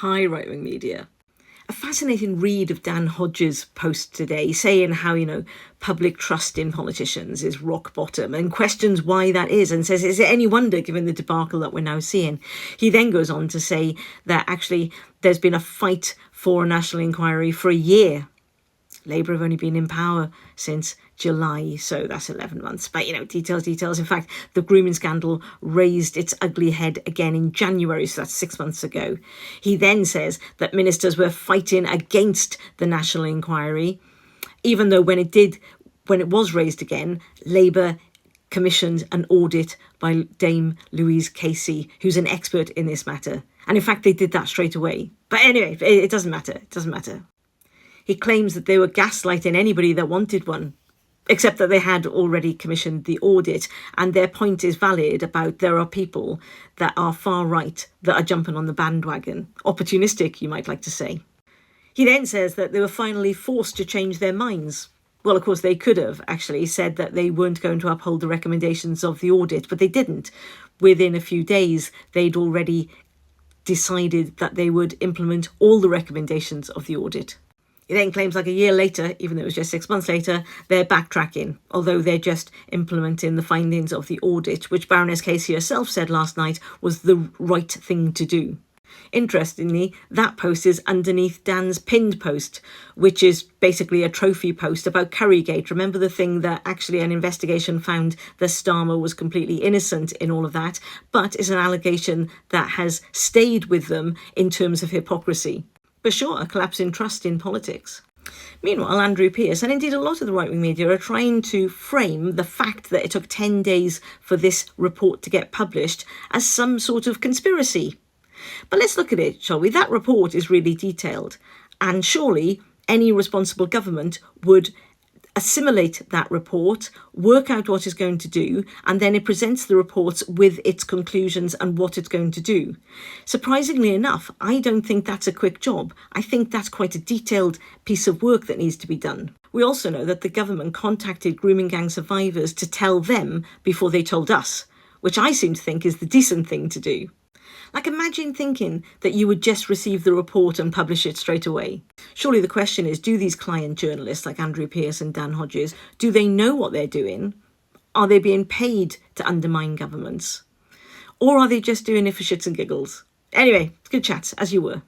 Hi, right-wing media. A fascinating read of Dan Hodges' post today saying how, public trust in politicians is rock bottom and questions why that is and says, is it any wonder given the debacle that we're now seeing? He then goes on to say that actually there's been a fight for a national inquiry for a year. Labour have only been in power since July, so that's 11 months. But, details. In fact, the grooming scandal raised its ugly head again in January, so that's 6 months ago. He then says that ministers were fighting against the national inquiry, even though when it was raised again, Labour commissioned an audit by Dame Louise Casey, who's an expert in this matter. And in fact, they did that straight away. But anyway, it doesn't matter. It doesn't matter. He claims that they were gaslighting anybody that wanted one, except that they had already commissioned the audit. And their point is valid about there are people that are far right that are jumping on the bandwagon. Opportunistic, you might like to say. He then says that they were finally forced to change their minds. Well, of course, they could have actually said that they weren't going to uphold the recommendations of the audit, but they didn't. Within a few days, they'd already decided that they would implement all the recommendations of the audit. He then claims like a year later, even though it was just 6 months later, they're backtracking, although they're just implementing the findings of the audit, which Baroness Casey herself said last night was the right thing to do. Interestingly, that post is underneath Dan's pinned post, which is basically a trophy post about Currygate. Remember the thing that actually an investigation found that Starmer was completely innocent in all of that, but is an allegation that has stayed with them in terms of hypocrisy. For sure, a collapse in trust in politics. Meanwhile, Andrew Pearce, and indeed a lot of the right-wing media, are trying to frame the fact that it took 10 days for this report to get published as some sort of conspiracy. But let's look at it, shall we? That report is really detailed, and surely any responsible government would assimilate that report, work out what it's going to do, and then it presents the reports with its conclusions and what it's going to do. Surprisingly enough, I don't think that's a quick job. I think that's quite a detailed piece of work that needs to be done. We also know that the government contacted grooming gang survivors to tell them before they told us, which I seem to think is the decent thing to do. Like, imagine thinking that you would just receive the report and publish it straight away. Surely the question is, do these client journalists like Andrew Pearce and Dan Hodges, do they know what they're doing? Are they being paid to undermine governments? Or are they just doing it for shits and giggles? Anyway, good chat, as you were.